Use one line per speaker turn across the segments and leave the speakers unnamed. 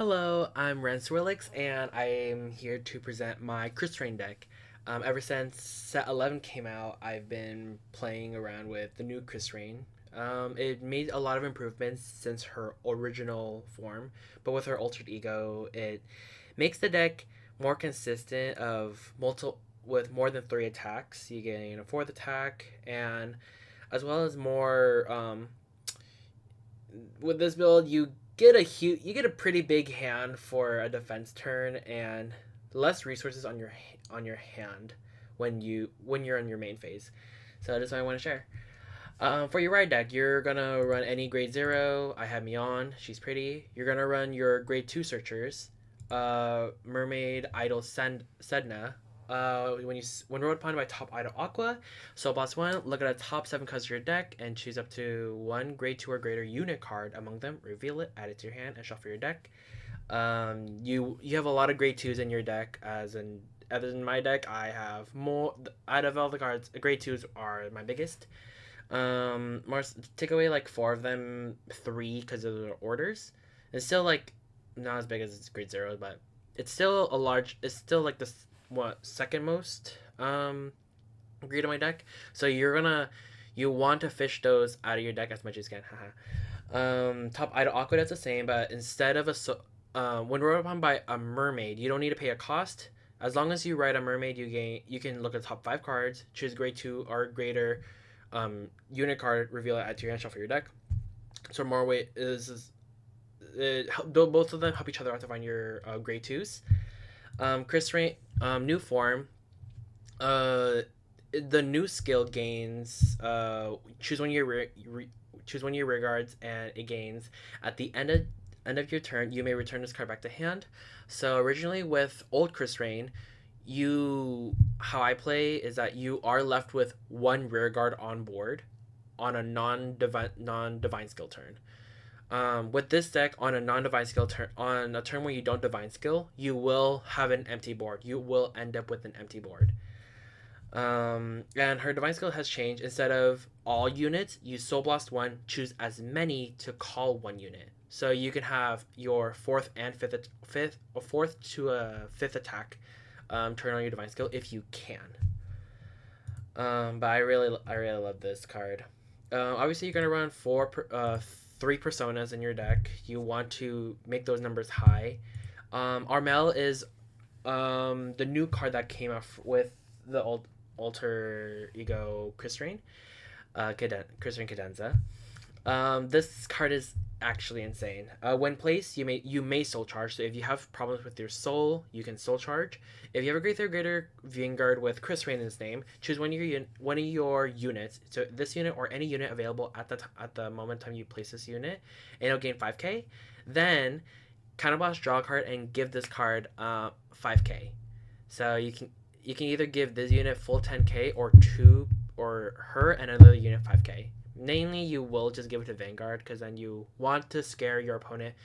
Hello, I'm Ren Swirlix, and I'm here to present my Krysrain deck. Ever since set 11 came out, I've been playing around with the new Krysrain. It made a lot of improvements since her original form, but with her altered ego, it makes the deck more consistent of with more than 3 attacks. You gain a fourth attack, and as well as more with this build, you get a pretty big hand for a defense turn and less resources on your hand when you're in your main phase. So that's what I want to share. For your ride deck, you're gonna run any grade 0. I have Mion, she's pretty. You're gonna run your grade 2 searchers, Mermaid, Idol, Sedna. When rolled upon by top Idol Aqua, so boss one, look at the top 7 cards of your deck and choose up to one grade 2 or greater unit card among them. Reveal it, add it to your hand, and shuffle your deck. You have a lot of grade 2s in your deck, other than my deck, I have more. Out of all the cards, grade 2s are my biggest. More take away like 4 of them, 3 because of the orders. It's still like not as big as its grade 0, but it's still a large. It's still like the second most grade on my deck. So you want to fish those out of your deck as much as you can. Top Idol Aqua does the same, but instead of when rolled upon by a mermaid, you don't need to pay a cost. As long as you ride a mermaid, you can look at the top 5 cards, choose grade 2 or greater unit card, reveal it, add to your hand, shuffle your deck. So more way is both of them help each other out to find your grade 2s. Krysrain, new form. The new skill gains. Choose one of your choose one of your rear guards, and it gains at the end of your turn. You may return this card back to hand. So originally with old Krysrain, how I play is that you are left with one rear guard on board on a non divine skill turn. With this deck, on a non-divine skill turn, on a turn where you don't divine skill, you will have an empty board. You will end up with an empty board. And her divine skill has changed. Instead of all units, you soul blast one. Choose as many to call one unit. So you can have your fourth and fourth to a fifth attack turn on your divine skill if you can. But I really love this card. Obviously, you're gonna run 3 personas in your deck. You want to make those numbers high. Armel is the new card that came out with the alter ego Krysrain, Krysrain Cadenza. This card is actually insane. When placed, you may soul charge. So if you have problems with your soul, you can soul charge. If you have a grade 3 greater Vanguard with Kyrsrain in its name, choose one of your units. So this unit or any unit available at the moment time you place this unit, and it'll gain 5k. Then counterblast, draw a card, and give this card 5k. So you can either give this unit full 10k or her and another unit 5k. Mainly, you will just give it to Vanguard because then you want to scare your opponent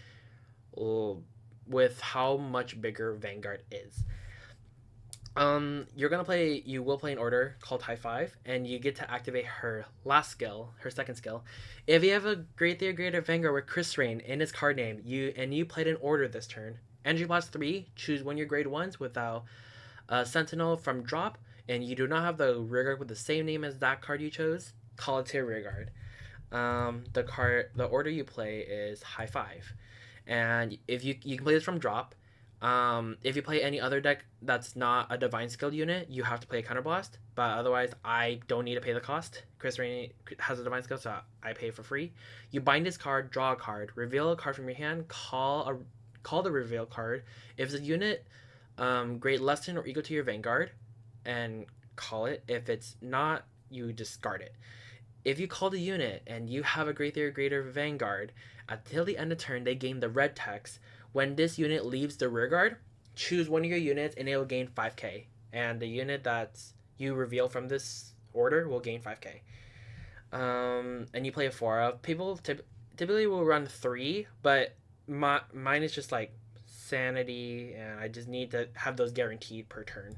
with how much bigger Vanguard is. You will play an order called High Five, and you get to activate her last skill, her second skill. If you have a grade 3 or greater Vanguard with Krysrain in its card name, you played an order this turn. Energy Blast 3, choose one of your grade 1s without Sentinel from drop, and you do not have the rearguard with the same name as that card you chose, call it to your rearguard. The order you play is High Five, and if you can play this from drop. If you play any other deck that's not a divine skill unit, you have to play a counterblast. But otherwise, I don't need to pay the cost. Krysrain has a divine skill, so I pay for free. You bind this card, draw a card, reveal a card from your hand, call the reveal card. If it's a unit grade less than or equal to your Vanguard, and call it. If it's not, you discard it. If you call the unit and you have a grade 3 or greater Vanguard, until the end of turn, they gain the red text. When this unit leaves the rearguard, choose one of your units and it will gain 5k. And the unit that you reveal from this order will gain 5k. And you play a 4 of. People typically will run 3, but mine is just like sanity, and I just need to have those guaranteed per turn.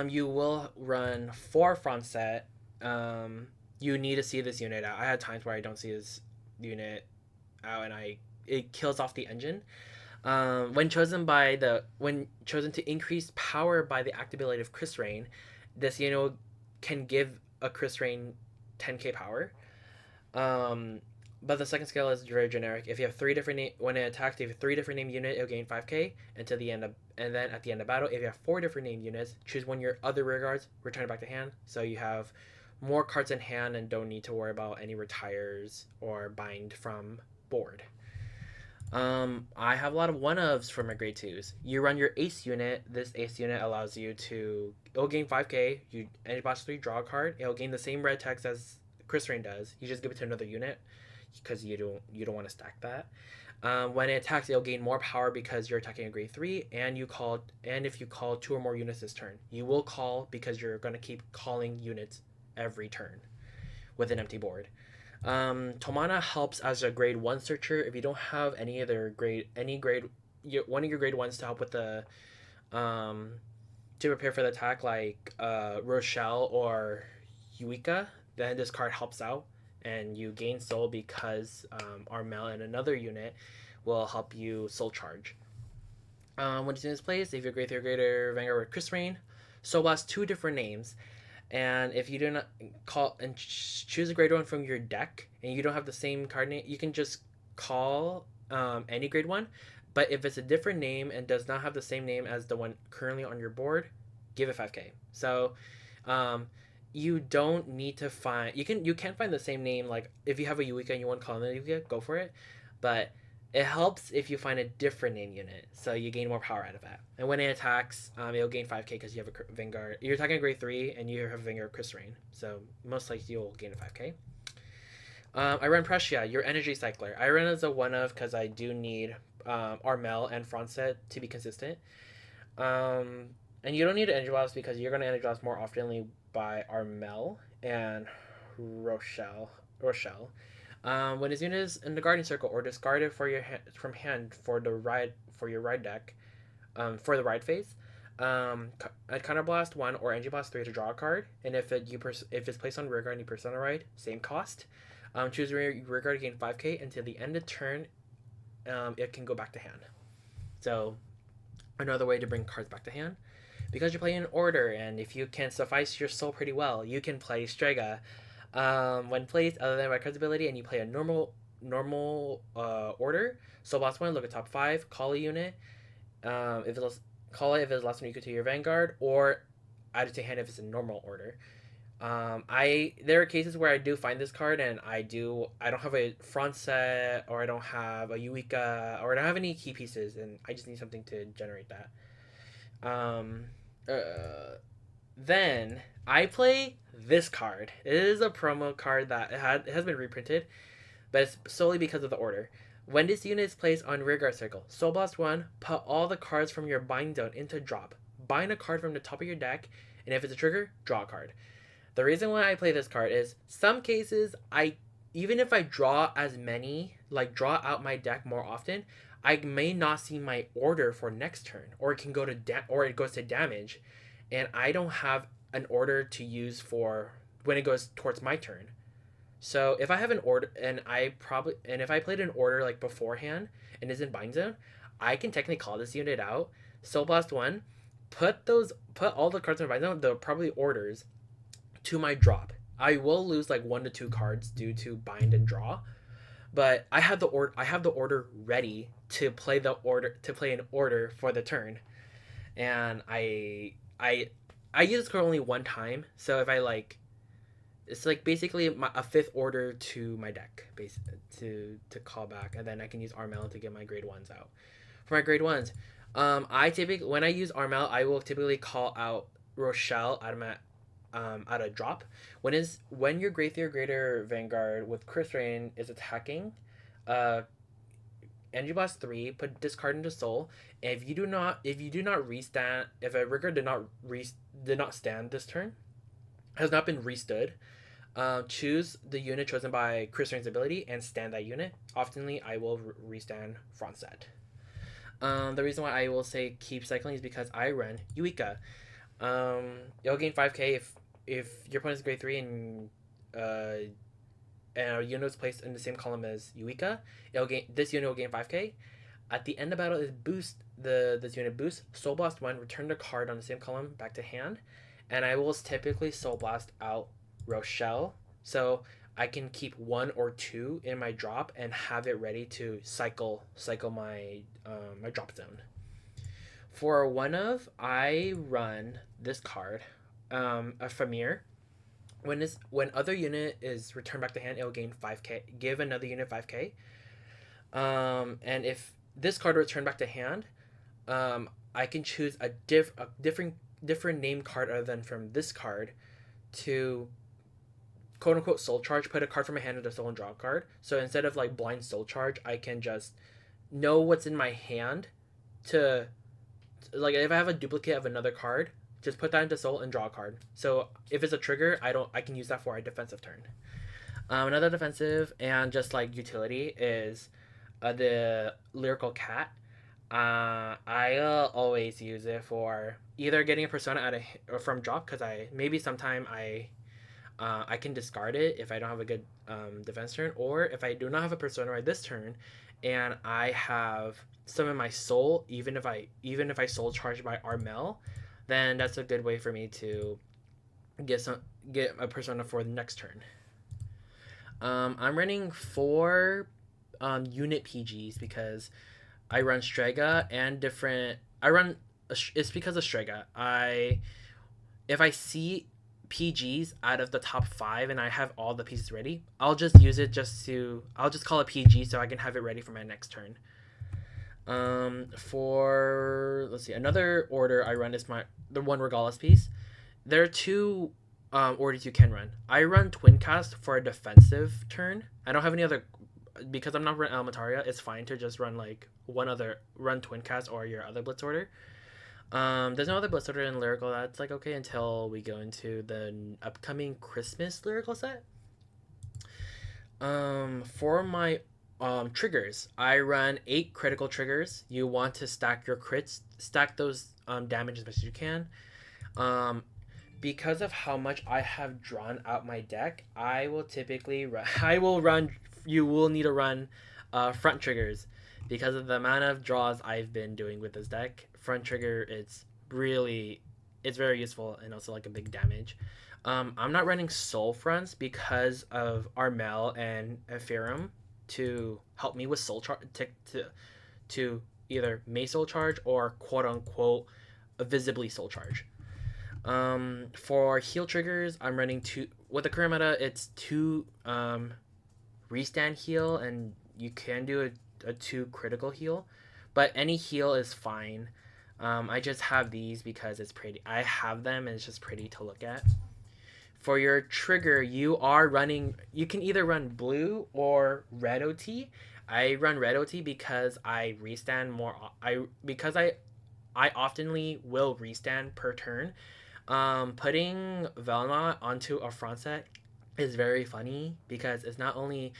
You will run 4 front set. You need to see this unit out. I had times where I don't see this unit out, and it kills off the engine. When chosen to increase power by the active of Krysrain, this can give a Krysrain 10k power. Um, but the second skill is very generic. If you have when it attacks, if you have 3 different name unit, it'll gain 5k until the end of, and then at the end of battle, if you have 4 different name units, choose one of your other rear guards, return it back to hand. So you have more cards in hand and don't need to worry about any retires or bind from board. I have a lot of one-ofs for my grade 2s. You run your ace unit. This ace unit allows you to, it'll gain 5k. You Energy Blast 3, draw a card. It'll gain the same red text as Krysrain does. You just give it to another unit because you don't want to stack that. When it attacks, it'll gain more power because you're attacking a grade 3, and if you call 2 or more units this turn, you will call because you're going to keep calling units every turn with an empty board. Tomana helps as a grade 1 searcher. If you don't have one of your grade 1s to help with the to prepare for the attack, like Rochelle or Yuika, then this card helps out, and you gain soul because Armel and another unit will help you soul charge. When it's in this place, if you're grade 3 or greater Vanguard with Krysrain, Soul Blast 2 different names. And if you do not call and choose a grade 1 from your deck, and you don't have the same card name, you can just call any grade 1. But if it's a different name and does not have the same name as the one currently on your board, give it 5k. So you don't need to find, you can't find the same name. Like if you have a Yuika and you want to call another Yuika, go for it. But it helps if you find a different name unit, so you gain more power out of that. And when it attacks, it'll gain 5k because you have a Vanguard. You're attacking a grade 3, and you have a Vanguard Kyrsrain, so most likely you'll gain a 5k. I run Prussia, your energy cycler. I run as a one of because I do need Armel and Franset to be consistent. And you don't need an energy blast because you're going to energy blast more oftenly by Armel and Rochelle. When his unit is in the guardian circle or discarded from hand for your ride deck, for the ride phase, a counter blast 1 or energy blast 3 to draw a card, and if it's placed on rear guard and you press on the ride, same cost. Choose rear guard to gain 5k until the end of turn. It can go back to hand. So another way to bring cards back to hand, because you're playing in order, and if you can suffice your soul pretty well, you can play Strega. When placed other than by card's ability, and you play a normal order, Soul Blast 1, look at top 5, call a unit. Call it if it's the last one equal to your Vanguard, or add it to hand if it's a normal order. There are cases where I do find this card, and I don't have a front set, or I don't have a Yuika, or I don't have any key pieces, and I just need something to generate that. Then I play this card. It is a promo card that it has been reprinted, but it's solely because of the order. When this unit is placed on rearguard circle, Soul Blast 1, put all the cards from your bind zone into drop. Bind a card from the top of your deck, and if it's a trigger, draw a card. The reason why I play this card is some cases even if I draw as many, like draw out my deck more often, I may not see my order for next turn, or it can go to it goes to damage, and I don't have an order to use for when it goes towards my turn. So if I have an order, and if I played an order like beforehand and is in bind zone, I can technically call this unit out, Soul Blast 1, put all the cards in bind zone, the probably orders, to my drop. I will lose like 1 to 2 cards due to bind and draw, but I have the order ready to play an order for the turn, and I use this card only one time, so if I it's like basically a 5th order to my deck, to call back, and then I can use Armel to get my grade 1s out. For my grade 1s, when I use Armel, I will typically call out Rochelle out of drop. When your grade 3 or greater Vanguard with Krysrain is attacking, Energy Blast 3, put this card into Soul. And if you do not restand, if a rigger did not stand this turn, has not been restood, choose the unit chosen by Krysrain's ability and stand that unit. Oftenly, I will restand front set. The reason why I will say keep cycling is because I run Yuika. It'll gain 5k if your opponent's grade 3 and a unit is placed in the same column as Yuika, this unit will gain 5k. At the end of battle, this unit boosts Soul Blast 1, return the card on the same column back to hand, and I will typically Soul Blast out Rochelle, so I can keep 1 or 2 in my drop and have it ready to cycle my my drop zone. For one of, I run this card, a Famir. When other unit is returned back to hand, it will gain 5k. Give another unit 5k. And if this card returned back to hand, I can choose a different name card other than from this card to quote unquote soul charge. Put a card from my hand into soul and draw a card. So instead of like blind soul charge, I can just know what's in my hand to like if I have a duplicate of another card, just put that into soul and draw a card. So if it's a trigger, I can use that for a defensive turn. Another defensive and just like utility is the lyrical cat. I always use it for either getting a persona out of or from drop because I can discard it if I don't have a good defense turn, or if I do not have a persona right this turn, and I have some in my soul, even if I soul charge by Armel, then that's a good way for me to get a persona for the next turn. I'm running 4 unit PGs because I run Strega and different. It's because of Strega. If I see PGs out of the top 5 and I have all the pieces ready, I'll just use it I'll just call it PG so I can have it ready for my next turn. For let's see, another order I run is the one Regalis piece. There are 2 orders you can run. I run Twin Cast for a defensive turn. I don't have any other because I'm not running Elementaria. It's fine to just run run Twin Cast or your other Blitz order. There's no other Blitz order in Lyrical that's like okay until we go into the upcoming Christmas Lyrical set. For my triggers, I run 8 critical triggers. You want to stack your crits, stack those damage as much as you can. Because of how much I have drawn out my deck, I will run. You will need to run front triggers because of the amount of draws I've been doing with this deck. Front trigger, it's very useful and also like a big damage. I'm not running soul fronts because of Armel and Ephraim to help me with soul charge to either may soul charge or quote unquote visibly soul charge. For heal triggers, I'm running 2 with the current meta. It's 2 restand heal, and you can do a 2 critical heal, but any heal is fine. I just have these because it's pretty. I have them and it's just pretty to look at. For your trigger, you can either run blue or red OT. I run red OT because I restand more. I oftenly will restand per turn. Putting Velna onto a front set is very funny because it's not only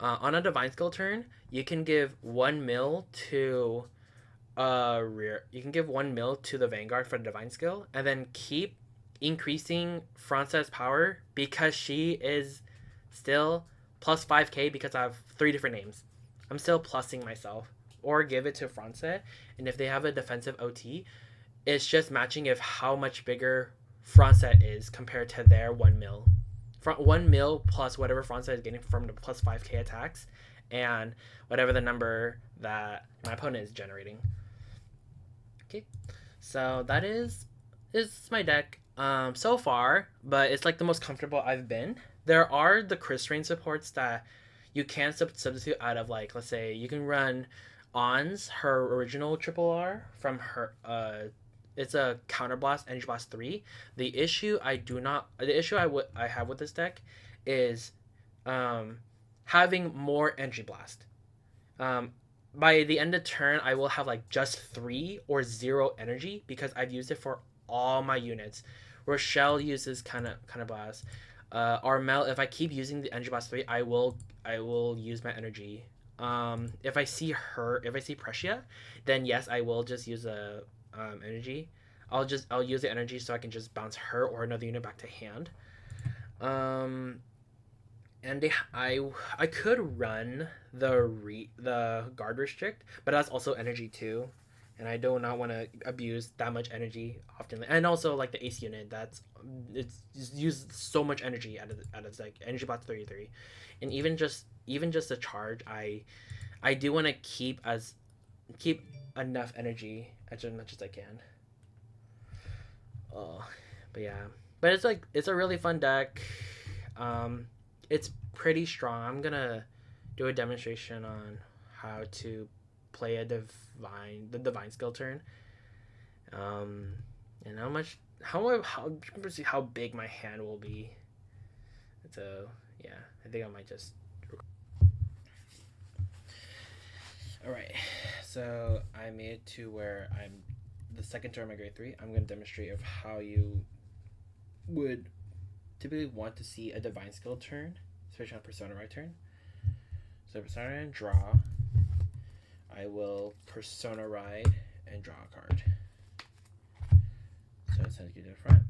on a divine skill turn, you can give 1 mil to you can give 1 mil to the Vanguard for the divine skill and then keep increasing France's power because she is still plus 5k because I have 3 different names. I'm still plussing myself, or give it to France, and if they have a defensive OT, it's just matching if how much bigger France is compared to their 1 mil. 1 mil plus whatever France is getting from the plus 5k attacks and whatever the number that my opponent is generating. Okay, so that is my deck so far, but it's like the most comfortable I've been. There are the Krysrain supports that you can substitute out of, like, let's say you can run On's her original triple R from her it's a counterblast energy blast 3. The issue I have with this deck is having more energy blast. By the end of turn, I will have like just 3 or 0 energy because I've used it for all my units. Rochelle uses kind of blast. Armel, if I keep using the energy blast 3, I will use my energy. If I see Prussia, then yes, I will just use a energy. I'll use the energy so I can just bounce her or another unit back to hand. And and I could run the guard restrict, but that's also energy too, and I do not want to abuse that much energy often. And also like the ace unit, it's used so much energy out of like energy bots 33, and even just a charge, I do want to keep enough energy as much as I can. Oh, but yeah, but it's a really fun deck. Um, it's pretty strong. I'm gonna do a demonstration on how to play the divine skill turn. Um, and how big my hand will be. So yeah, I think I might just. All right, so I made it to where I'm the second turn of my grade 3. I'm gonna demonstrate of how you would typically want to see a divine skill turn, especially on Persona right turn. So Persona and draw. I will Persona ride and draw a card. So it sends you to the front.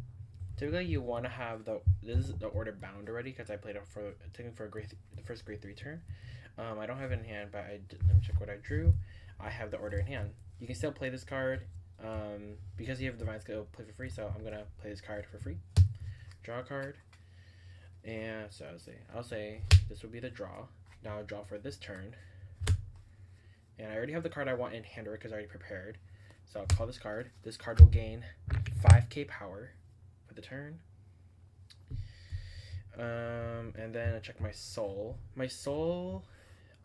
Typically, you want to have this is the order bound already because I played it for taking for the first grade 3 turn. I don't have it in hand, but let me check what I drew. I have the order in hand. You can still play this card because you have divine skill, play for free. So I'm gonna play this card for free. Draw a card, and so I'll say this will be the draw. Now I'll draw for this turn, and I already have the card I want in hand because I already prepared. So I'll call this card. This card will gain 5k power for the turn. And then I check my soul. My soul,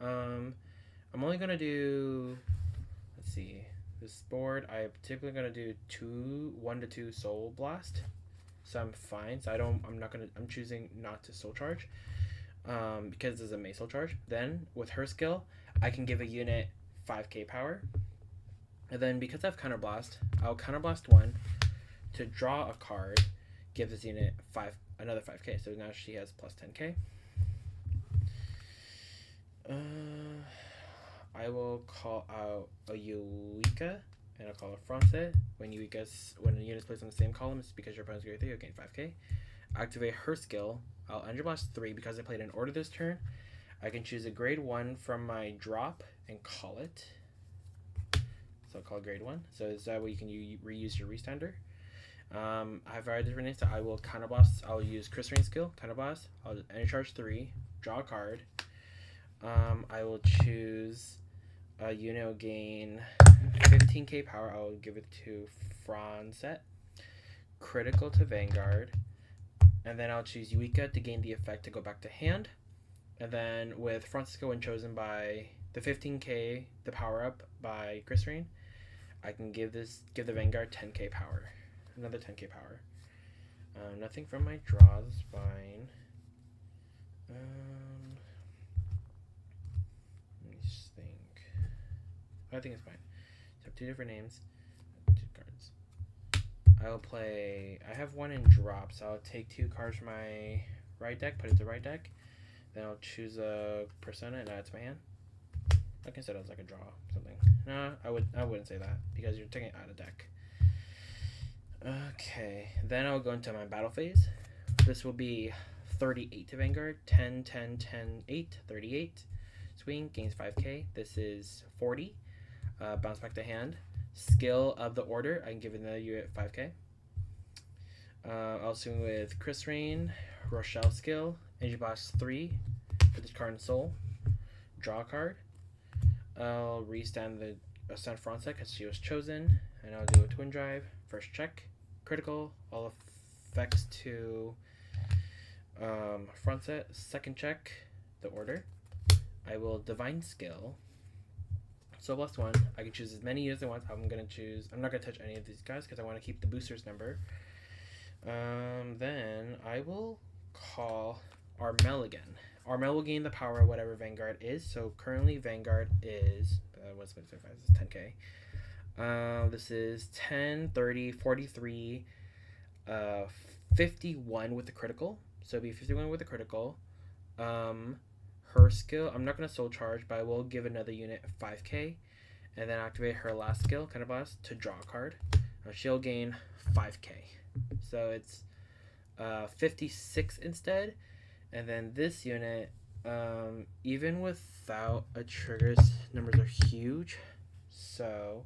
I'm only gonna do. Let's see. This board, I'm typically gonna do 1 to 2 soul blast. So I'm fine. So I'm choosing not to soul charge because there's a May soul charge. Then with her skill, I can give a unit 5k power. And then because I have counterblast, I'll counterblast 1 to draw a card, give this unit another 5k. So now she has plus 10k. I will call out a Eureka. And I'll call it Frances. When a unit is placed on the same column, it's because your opponent's grade 3, you'll gain 5k. Activate her skill. I'll Energy Blast 3 because I played an order this turn. I can choose a grade 1 from my drop and call it. So I'll call grade 1. So is that way you can reuse your restander. I have various different names. So I will counterblast. I'll use Krysrain skill, counterblast. I'll energy charge 3, draw a card. I will choose a unit will gain 15k power. I'll give it to Frances. Critical to Vanguard. And then I'll choose Eureka to gain the effect to go back to hand. And then with Francisco, when chosen by the 15k, the power up by Krysrain, I can give the Vanguard 10k power. Another 10k power. Nothing from my draws is fine. Let me just think. I think it's fine. So I have 2 different names, 2 cards. I have 1 in drop, so I'll take 2 cards from my right deck, put it to right deck. Then I'll choose a Persona and add it to my hand. I consider it as like a draw something. No, I wouldn't say that because you're taking it out of deck. Okay, then I'll go into my battle phase. This will be 38 to Vanguard, 10, 10, 10, 8, 38. Swing, gains 5k. This is 40. Bounce back to hand. Skill of the order, I can give another unit 5k. I'll swing with Krysrain, Rochelle skill, Energy Blast 3, put this card in soul, draw a card. I'll restand Frances because she was chosen, and I'll do a twin drive, first check, critical, all effects to Frances, second check, the order. I will divine skill. So plus 1, I can choose as many units as I want. I'm not gonna touch any of these guys because I want to keep the boosters number. Then I will call Armel again. Armel will gain the power of whatever Vanguard is. So currently Vanguard is what's this is 10k. This is 10, 30, 43, 51 with the critical. So it'll be 51 with the critical. Her skill, I'm not going to soul charge, but I will give another unit 5k, and then activate her last skill, kind of blast, to draw a card. She'll gain 5k. So it's 56 instead, And then this unit, even without a triggers, numbers are huge. So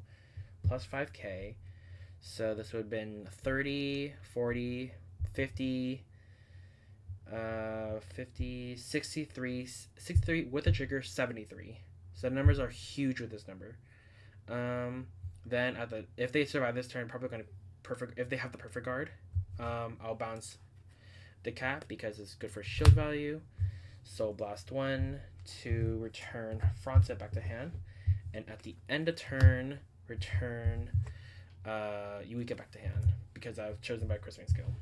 plus 5k. So this would have been 30, 40, 50, 50, 63 with a trigger, 73. So the numbers are huge with this number. Then if they survive this turn, probably going to perfect. If they have the perfect guard, I'll bounce the cat because it's good for shield value. So blast 1 to return Fronset back to hand, and at the end of turn, return you get back to hand because I've chosen by Krysrain skill.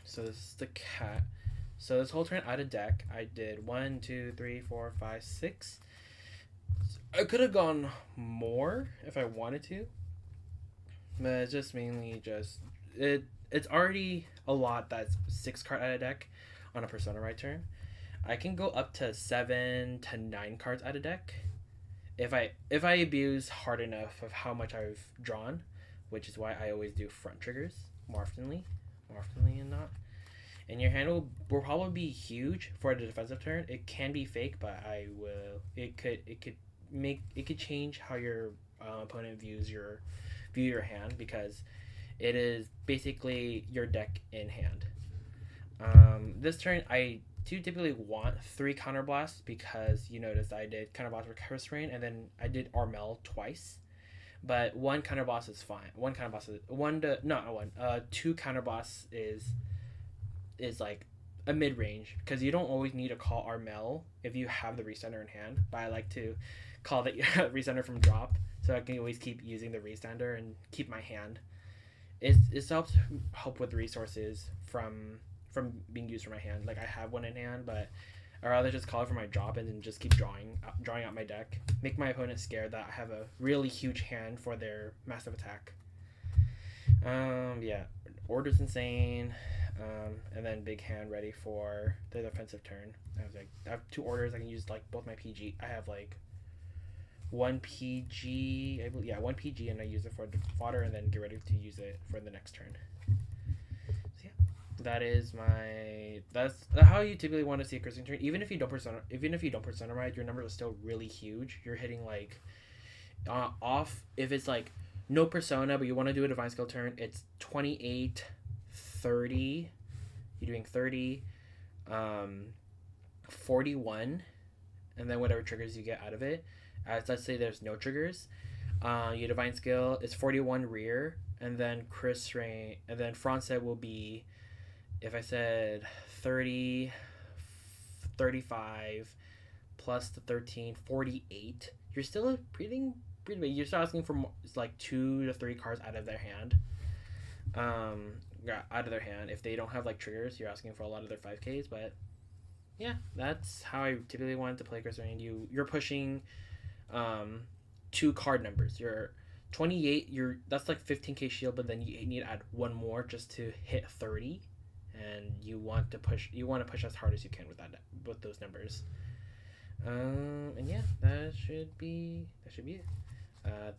So this is the cat. So this whole turn out of deck, I did 1, 2, 3, 4, 5, 6. I could have gone more if I wanted to, but it's just mainly just it's already a lot. That's 6 card out of deck on a Persona Ride turn. I can go up to 7 to 9 cards out of deck if I abuse hard enough of how much I've drawn, which is why I always do front triggers more oftenly and not. And your hand will probably be huge for the defensive turn. It can be fake, but it could change how your opponent view your hand, because it is basically your deck in hand. This turn I do typically want 3 counterblasts because you noticed I did counterblast for Kyrsrain and then I did Armel twice. But 1 counterblast is fine. 2 counterblasts is like a mid-range, because you don't always need to call Armel if you have the recenter in hand, but I like to call the recenter from drop so I can always keep using the recenter and keep my hand. It help with resources from being used for my hand. Like I have one in hand, but I'd rather just call it for my drop and then just keep drawing out my deck, make my opponent scared that I have a really huge hand for their massive attack. Yeah, order's insane. And then big hand ready for the defensive turn. I have 2 orders. I can use like both my PG. I have like 1 PG. Yeah, 1 PG, and I use it for the fodder, and then get ready to use it for the next turn. So yeah, that's how you typically want to see a Krysrain turn. Even if you don't persona ride, your numbers are still really huge. You're hitting like off if it's like no persona, but you want to do a divine skill turn. It's 28. 30, you're doing 30, 41, and then whatever triggers you get out of it. As let's say there's no triggers, your divine skill is 41 rear, and then Krysrain, and then Fronset will be, if I said 30, 35 plus the 13, 48. You're still pretty big. You're still asking for like 2 to 3 cards out of their hand. If they don't have like triggers, you're asking for a lot of their 5Ks. But yeah, that's how I typically wanted to play Krysrain. You're pushing 2 card numbers. You're 28, that's like 15k shield, but then you need to add 1 more just to hit 30, and you want to push as hard as you can with those numbers. And yeah, that should be it.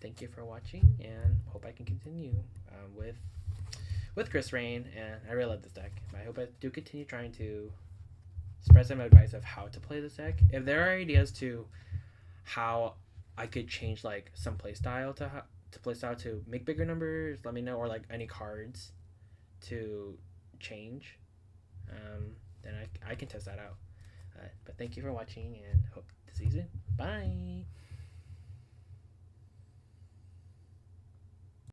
Thank you for watching, and hope I can continue with Krysrain, and I really love this deck. I hope I do continue trying to spread some advice of how to play this deck. If there are ideas to how I could change like some playstyle to make bigger numbers, let me know, or like any cards to change, then I can test that out. But thank you for watching, and hope to see you soon. Bye.